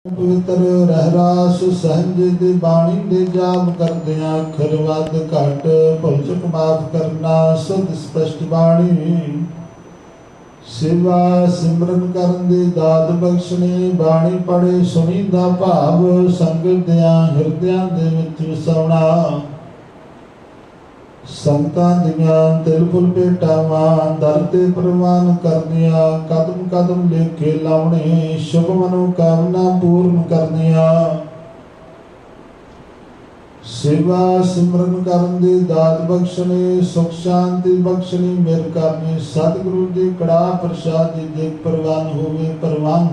पवित्र रहरास सहज दे बाणी दे जाप करदियां अखर वध घट भुल चुक माफ करना सुध स्पष्ट बाणी सेवा सिमरन करन दी दात बख्शणी बाणी पढ़े सुनी दा भाव संगत दियां हिरदियां दे विच वसाउणा संगतां दियां तिल फुल भेटावां दर ते प्रवान करदियां कदम कदम लेखे लावणे शुभ मनोकामना पूर्ण करदियां सेवा सिमरन करन दी दात बख्शणे सुख शांति बख्शणी मेर करनी सतगुरु दी कड़ा प्रसाद दी देख प्रवान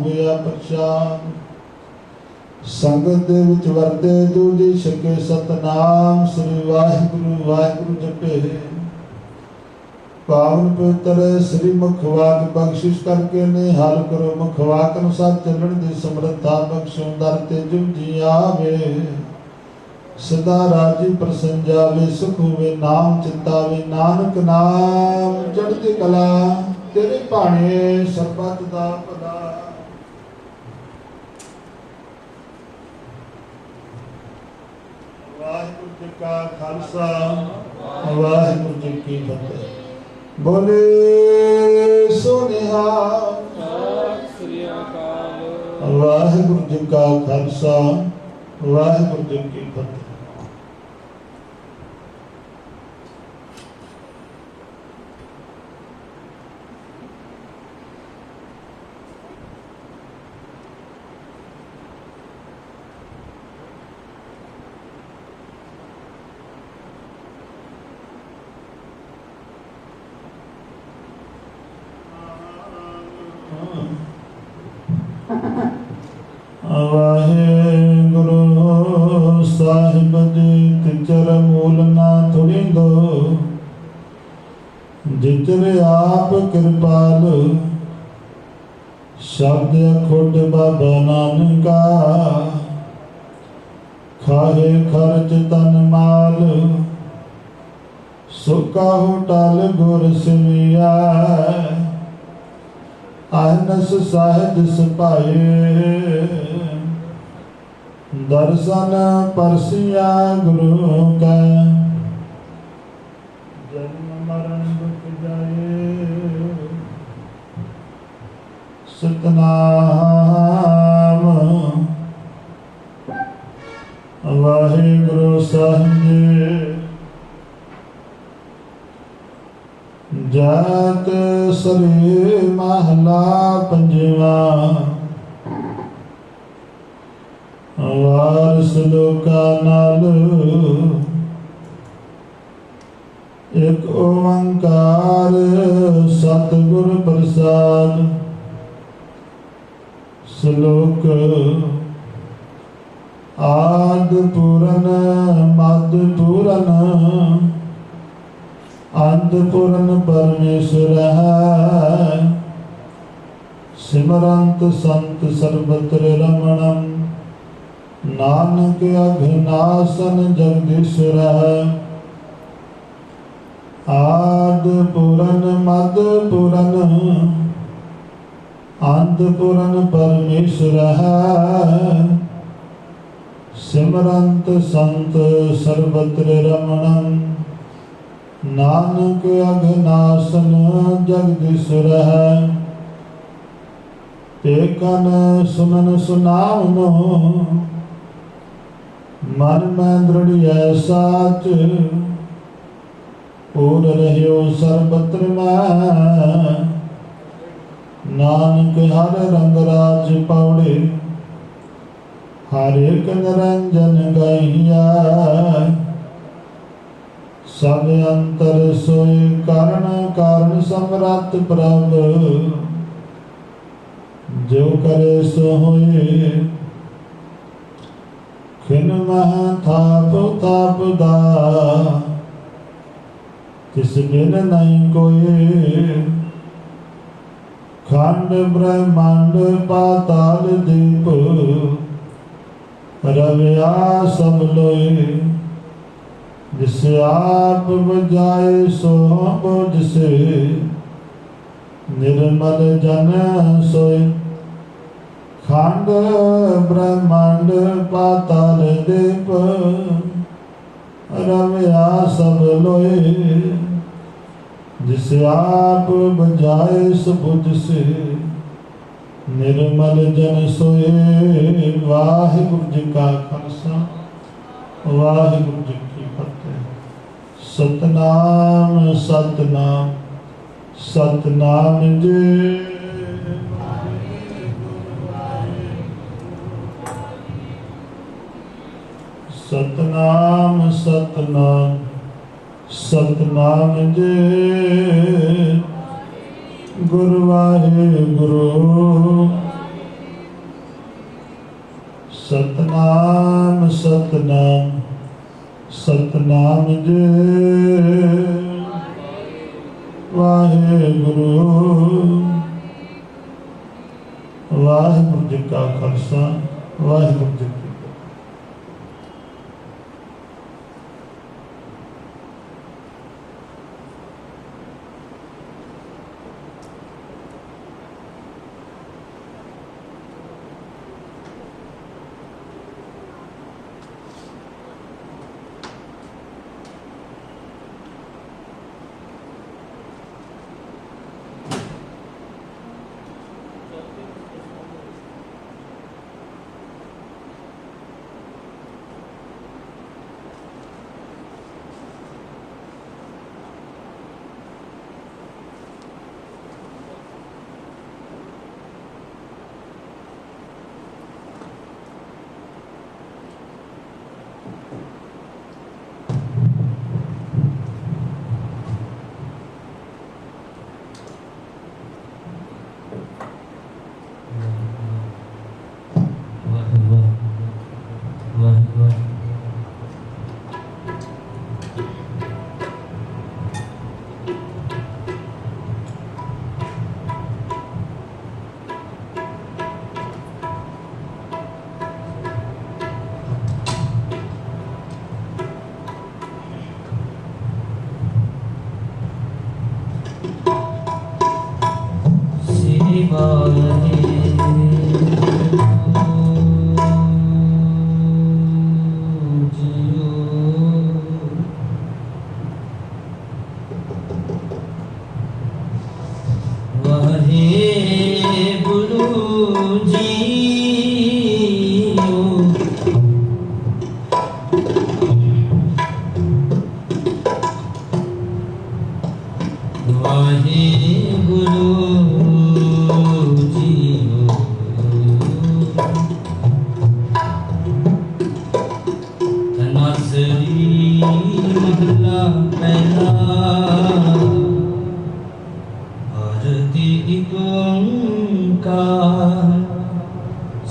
होया प्रसाद संगत दे विच वरते दूजी छके सतनाम श्री वाहिगुरु वाहिगुरु जपे पावन पवित्र श्री मुखवाक बख्शिश करके ने हाल करो मुखवाक अनुसार चलन दी समर्था बख्शो दर ते जुग जी आवे सदा राजी प्रसन्न जावे सुख होवे नाम चिंतावे नानक नाम चढ़ती कला तेरे भाणे सरबत दा पदा। वाहिगुरु जी का खालसा वाहिगुरु जी की फतेह। बोले सोनिहा सत अकाल। वाहिगुरु जी का खालसा वाहिगुरु जी की फतेह। वाहिगुरु साहिब जी तिचर मूल ना थुड़िंदो जिचर आप कृपाल शब्द खुद बाबा नानका खाहे खर्च तन माल सुका होटल गुर सिमिया अहनस साहिद सपाए दर्शन परसिया गुरु का जन्म मरण दुख जाए सतनाम वाहिगुरु साहिब जात सरे महला पंजवा वारस लोका नाल एक ओंकार सतगुर प्रसाद श्लोक आद पूरन मद पूरन अंत पूर्ण परमेश्वर है सिमरंत संत सर्वत्र रमणम नानक अघनासन जगदीश्वर है आद पूरन मद पूरन अंत पूर्ण परमेश्वर है सिमरंत संत सर्वत्र रमणम नानक अघनासन जगदीश्वर है एकन सुनन सुनावनो मन में दृढ़ साच और रहियो सर्वत्र में नानक हर रंग राज पौड़े हर एक निरंजन गैया सब अंतर सोय कारण कारण समरथ प्रभ जो करे सो होए खिन मह थाप थाप दा तिस बिन नहीं कोई खंड ब्रह्मांड पाताल दीप रविया सब लोए जिसे आप बजाए सो बुझ से निर्मल जन सोए खंड ब्रह्मांड पाताल दीप रमया सब लोए जिस आप बजाए सबुझ से निर्मल जन सोए। वाहिगुरु जी का खालसा वाहिगुरु जी की फतेह। सतनाम सतनाम सतनाम जी। सतनाम सतनाम सतनाम जी। गुरु वाहिगुरु सतनाम सतनाम सतनाम जी। वाहिगुरु वाहिगुरु जी का खालसा वाहिगुरु जी की।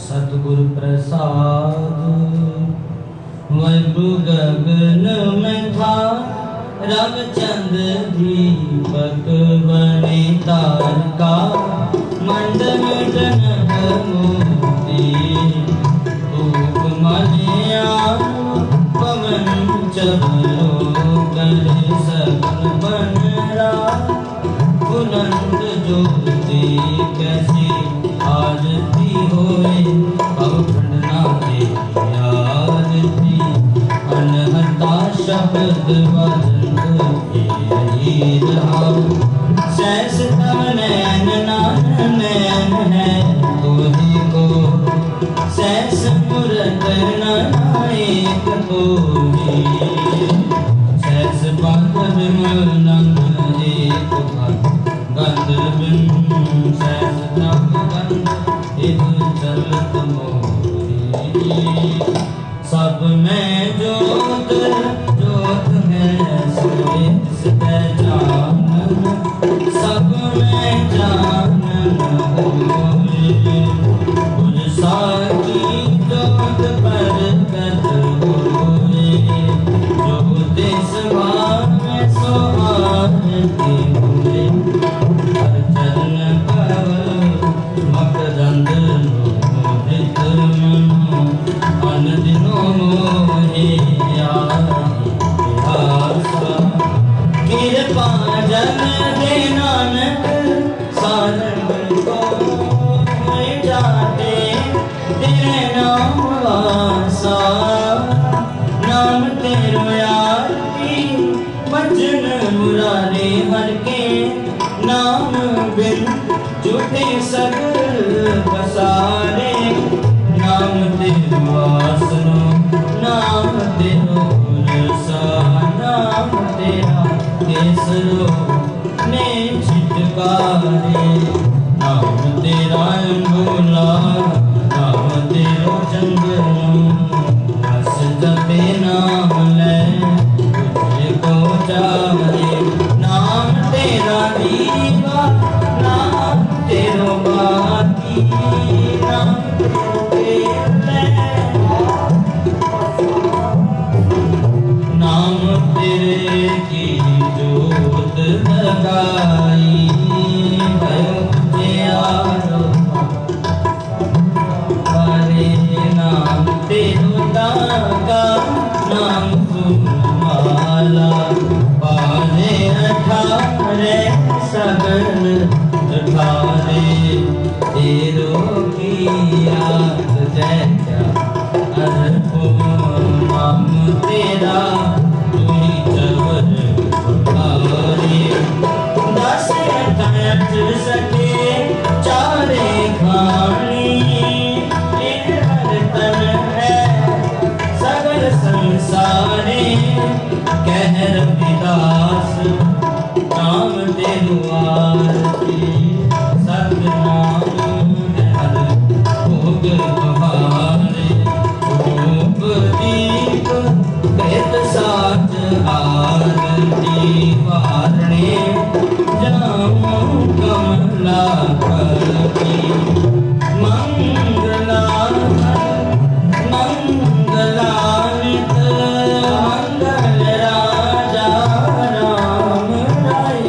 सतगुरु प्रसाद मधु गगन में था रवचंद दीपक बने तारका मंडल जनक मोती धूप मलिया पवन चलो कर सगन बनरा बुलंद ज्योति कैसी आरती होए अब खंडना के आरती अनहता शब्द वदन के रहा सैस तब नैन नान नैन है तोही को सैस मूरत नायक तोही सैस पाद नंग एक गंध बिन सैस तब गंध इब चलत मोही सब में जोत जोत है स्वेत पहचानन सब में जानन होए उन साकी जोत पर कत होए जो देश में सो आरती होए हर चरण पर मकरंद मोहित मनो अन दिनों मोहे आसा कृपा जन दे नानक सारंग को जाते श्याम वासा नाम तेरो आरती भजन मुरारे हर के नाम बिन झूठे सगल पसारे नाम तेरो आसनो नाम तेरो रसा नाम तेरा केसरो ने छिटकारे नाम तेरा अंगोला नाम तेरो चंदन हस जपे नाम ले तुझको चाहे नाम तेरा दीवा नाम तेरो बाती नाम नाम तेरे की जोत लगाई भयो तुझे हरे नाम तेरो दागा नाम माला पाले अठारे सगल अठारे तेरो किया जैसा अरपो नाम तेरा तुही चवर भारे दस अठ सके चारे खानी हर तन है सगल संसारे कह रविदास नाम तेरो आरती सतनाम हर भोग बहारे धूप दीप कहत साथ आरती वारणे जाऊं कमला करती मंगला मंगलानित मंगल राजा राम राय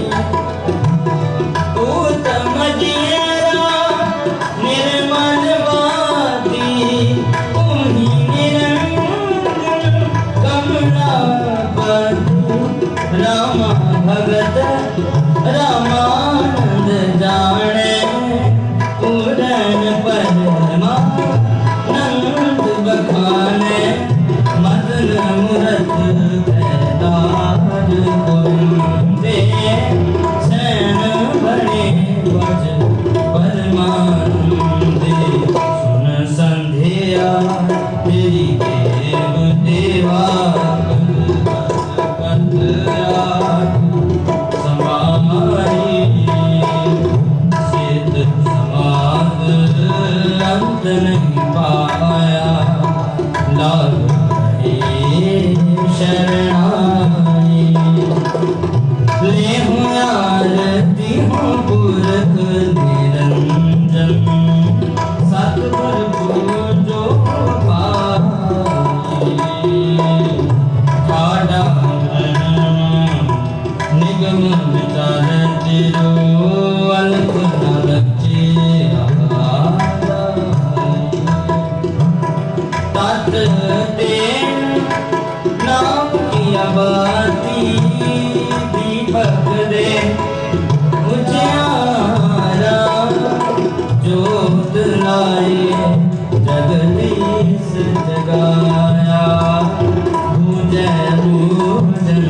उत्तम जियरा निर्मल वाती तुम्ही निरंजन कमलापति रामा भगत रामानंद जाने पूरन परमा नंद बखाने मदन मूरत पैदार कुंदे सैन बने वज परमानंदे सुन संध्या तेरी देव देवा समारी सिद्ध समाद अंत नहीं पाया लाल शरणाई ले हूँ आरती हूँ पुरख निरंजन सतगुर पूजो पाई ठाडा निगम विचार तेरो अल्प न लक्ष्य तत् ते नाम की आबादी दीपक दे उजियारा जोत लाए जगदीश जगाया पूजय पूजन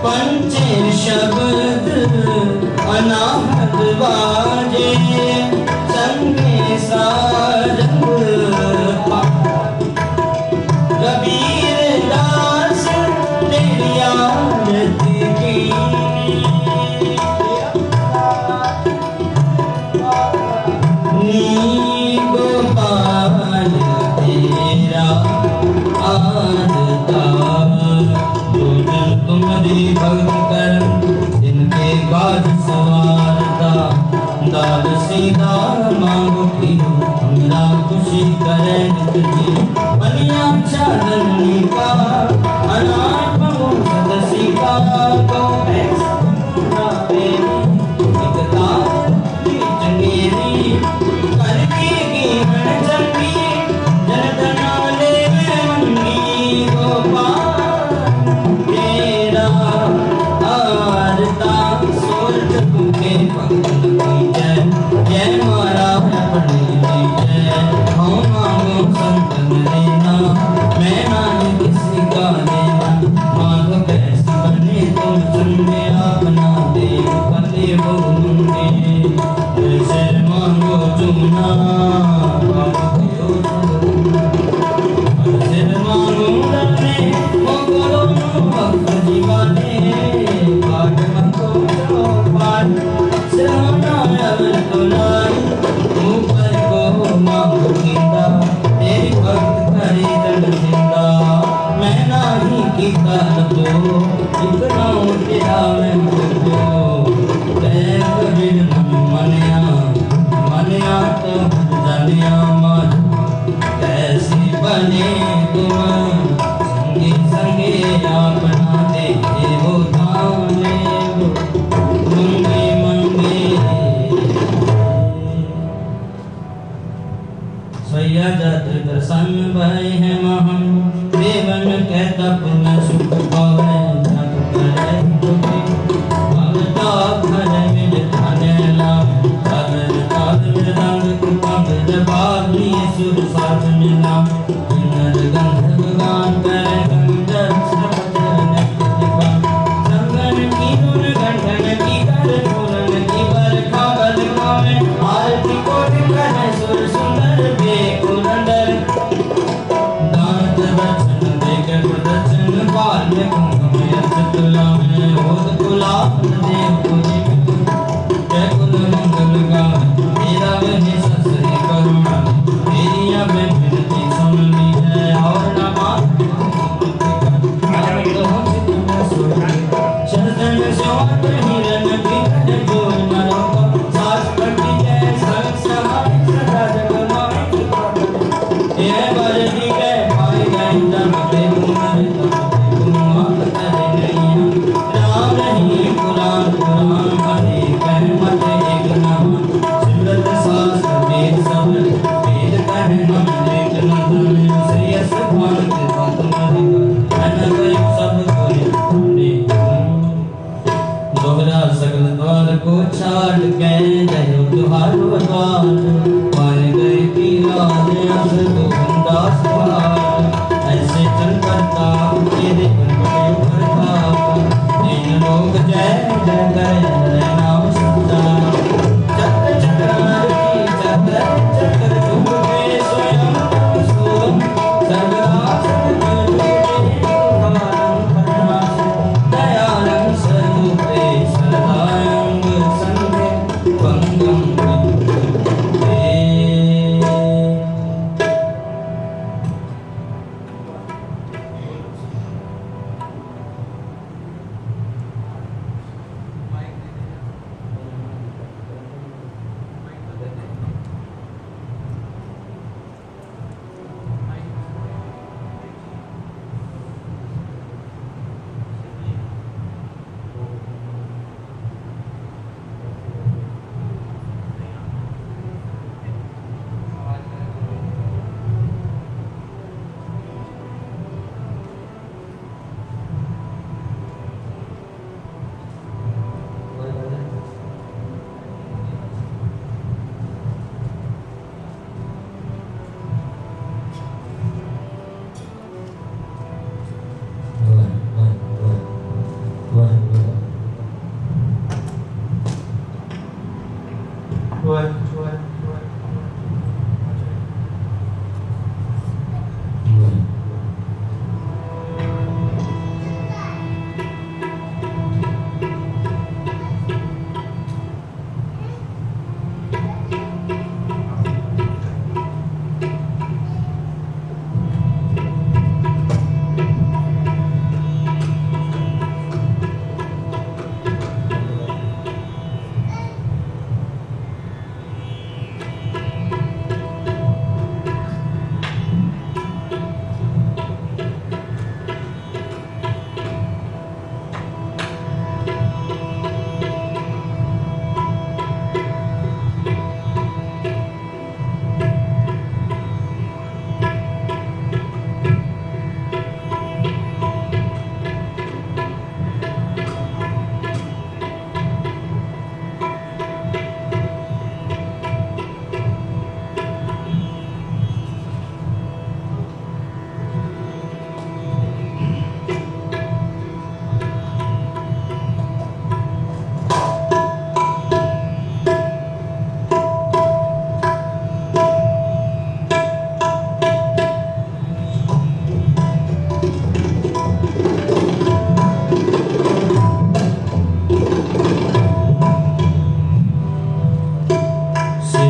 पंचे शब्द अनाहत बाजे संगे सारंग कबीर दास तेरी आरती की गोपाल तेरा आरता तुम्हारी भक्त कर इनके काज सवारता दार सीधा मांगो की हमरा खुशी करे नित्य बलिया चांदनी का अनाथ मो सदसी का को ऐसा एकता की चंगेरी करके की चंगी जनतना ले मंगी गोपाल तेरा आरता सोच के पंख की जय तुमना सिर मांगू रखने वो करो भक्त जीवाने पाठ मंगो जो पाठ सिरमना अमर तुलाई ऊपर को मांगो कीता तेरी भक्त करे दंड जिंदा मैं नाही कीता तो इतना तेरा मैं मुझको कह कबीर मनिया मनिया तो जानिया मत कैसी बने तुम संगे संगे अपना दे वो थाने वो मंगे मंगे सैया जात दर्शन भय है महम देवन कहता पुण्य सुख पावे जप करे तुझे भगता घर मिल थाने लाभ सागर ताल मृदंग कुपंग बाबली सुर साथ मिला किन्नर गंधर्व गान करे गंधर्व शब्द नक्तिका संगन की धुन घंटन की कर फूलन की बरखा बदका में आरती कोट करे सुर सुंदर बेकुरंदर दांत दर्शन देकर प्रदर्शन बाल्य कुंभ में अचतुला में होद गुलाब देव तुझे जय कुल मंगल गावे तेरा वही ससुरी करुणा तेरी अब विनती सुन ली है और न मान शरदन स्योट हिरन बिकट जो नरों सास कटी जय संग समाय सदा जग माय ये बरदी के पाई गई जब ते तुम्हारे तुम करे नहीं राम नहीं कुरान कुरान हरे कह मत एक नाम सिमरत सास वेद सब वेद कह हम एक नाम श्रेयस भान के बात मरि अन कोई सब कोई ने दोहरा सकल द्वार को छाड़ के जय तुहार द्वार मान गए की लाज अस गोविंदास द्वार ऐसे चल करता तेरे बड़े भरता तीन लोग जय जय करे नाम सच्चा चक्र चक्र नरकी चक्र चक्र चुके स्वयं सोम सर्वदा सतगुरु दयालंग स्वरूपे सदायंग संगे पंगम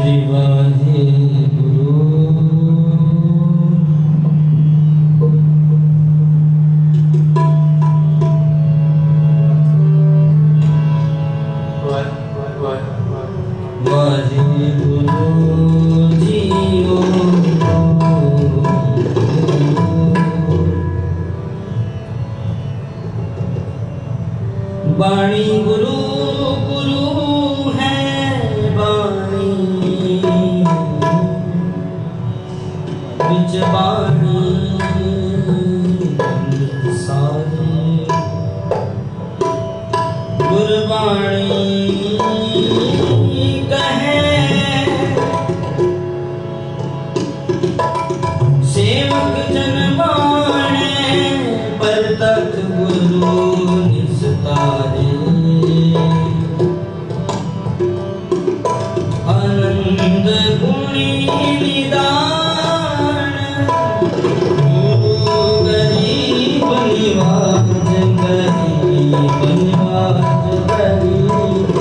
श्री वाहेगुरु। वाहेगुरु जीओ वाणी गुरु गुरु है वाणी विच वाणी सारी गुरबाणी कहे सेवक जन माने पर तक गुरु निस्तारे आनंद गुणी निदान गरीब निवाज गरीब निवाज गरीब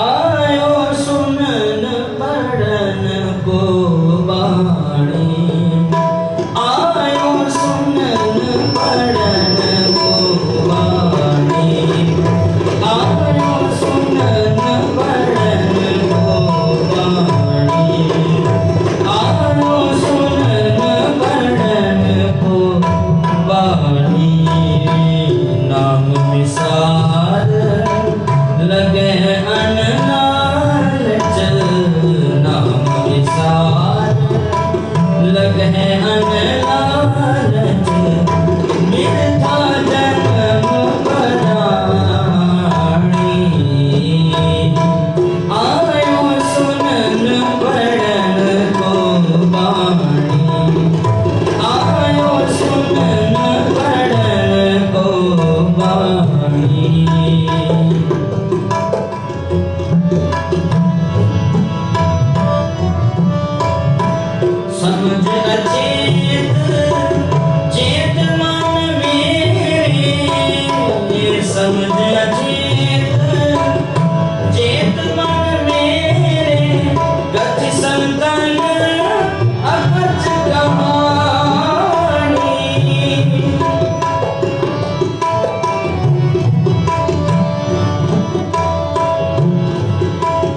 आयो सुनन पढ़न को बाणी आयो सुनन पढ़न को बाणी आयो सुनन पढ़न को बाणी आयो सुनन पढ़न को बाणी नाम विसार लगे अनलालच नाम विसार लगे अनलालच मिथ्या जन्म पराणी आयो सुनन पढ़न को बाणी आयो सुनन पढ़न को बाणी समझ अचेत चेत मन मेरे समझ अचेत चेत मन मेरे गति संतन अकच कहानी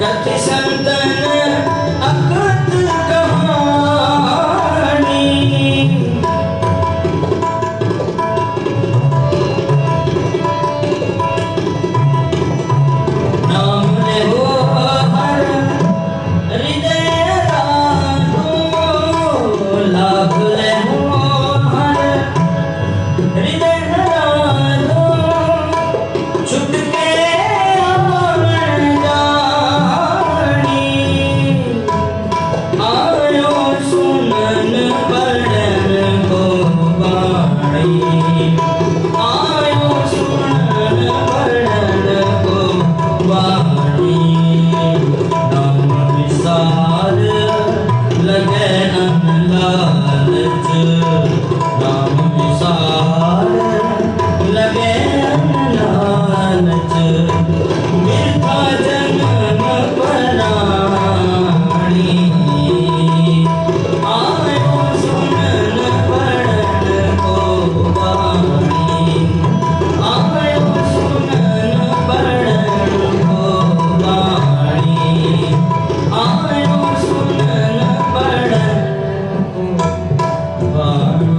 गति संतन अकच कहानी नाम ले हो हर हृदय राधो लाभ ले हो हर हृदय राधो छुटके आवन जानी आयो सुनन पढ़न को बाणी आयो सुनन पढ़न को बाणी नाम विसार लगे अनलालच नाम विसार लगे अनलालच मिथ्या जन्म पराणी आयो सुनन पढ़न को बाणी आयो सुनन पढ़न को बाणी आयो सुनन पढ़न को बाणी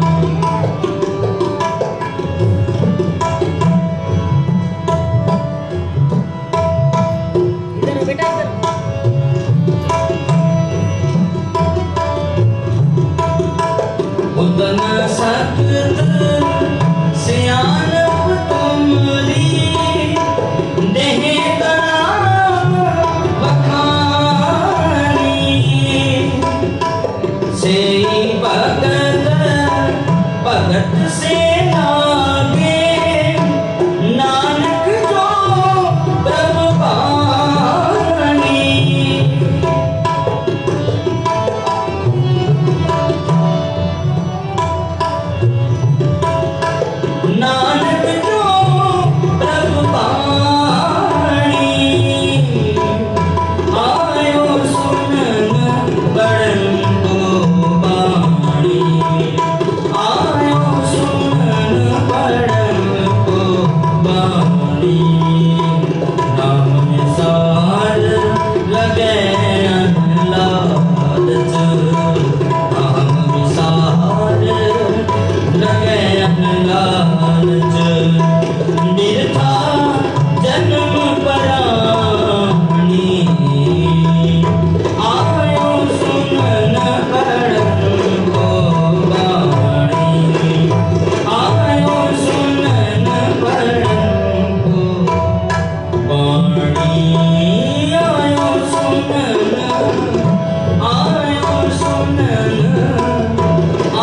नाम निसार लगे लालच, नाम निसार लगे लालच, निरथा जन्म परानी, आयो सुनन पढ़न को बाणी, आयो सुनन पढ़न को बाणी, आयो सुनन, आयो सुनन,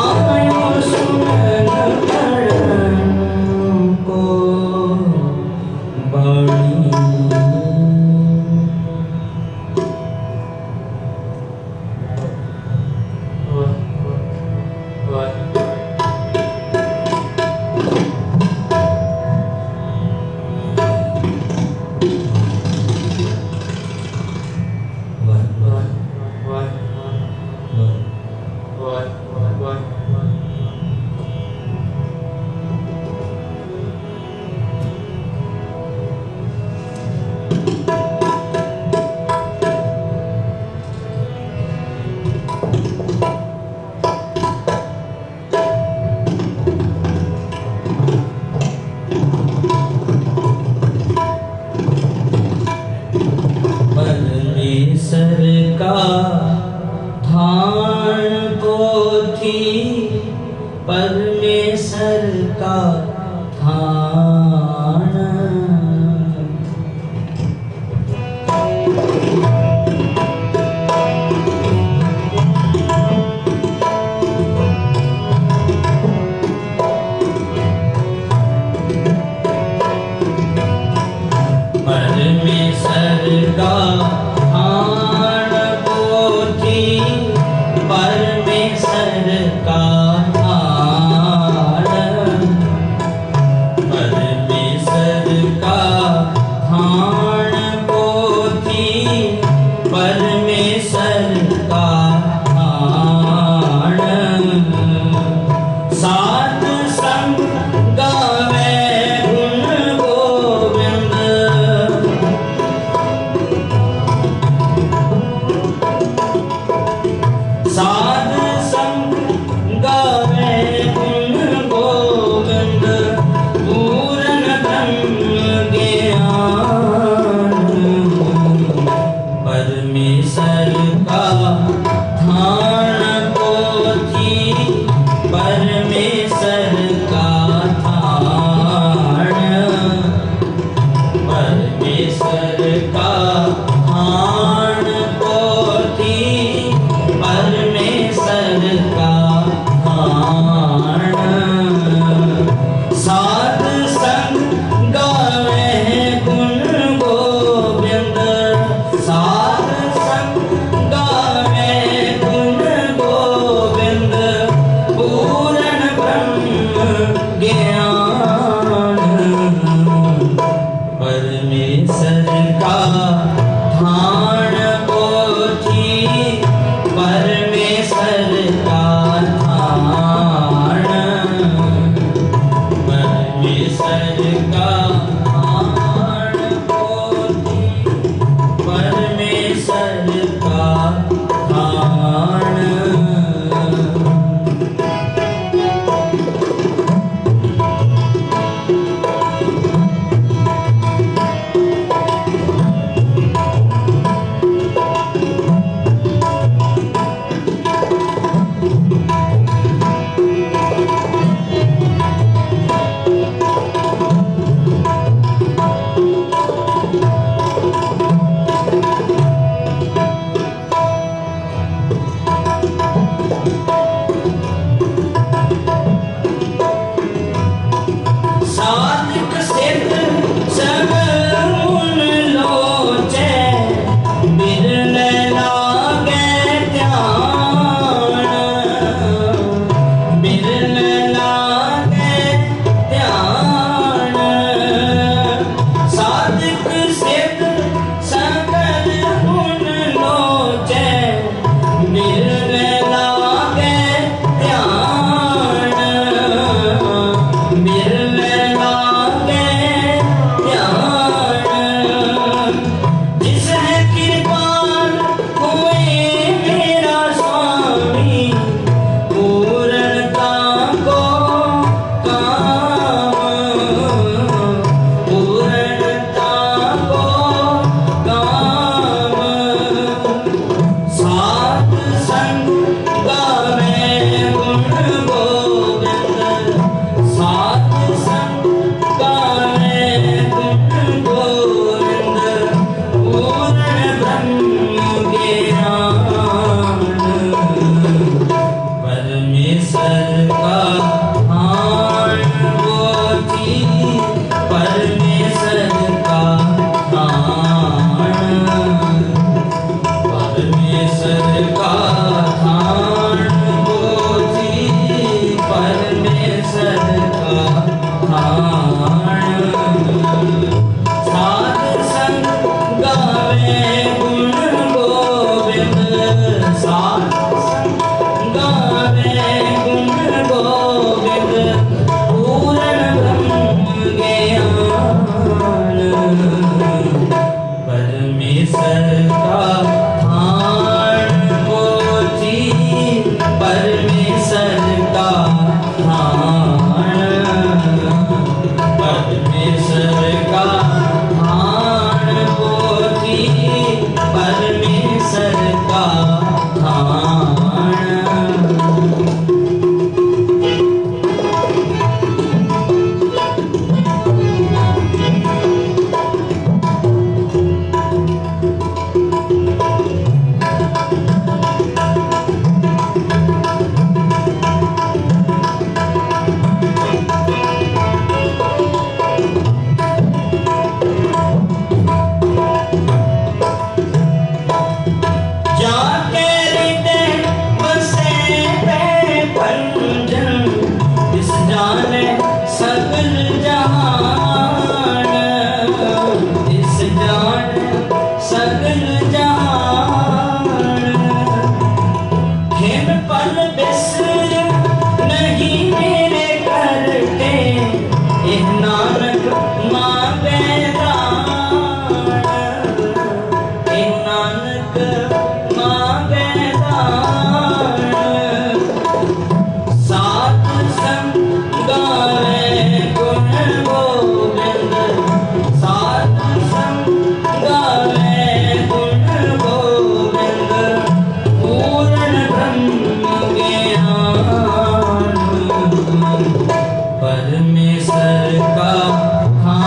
आयो सुनन पढ़न को बाणी। परमेश्वर का ध्यान पोथी, परमेश्वर का ध्यान, परमेश्वर का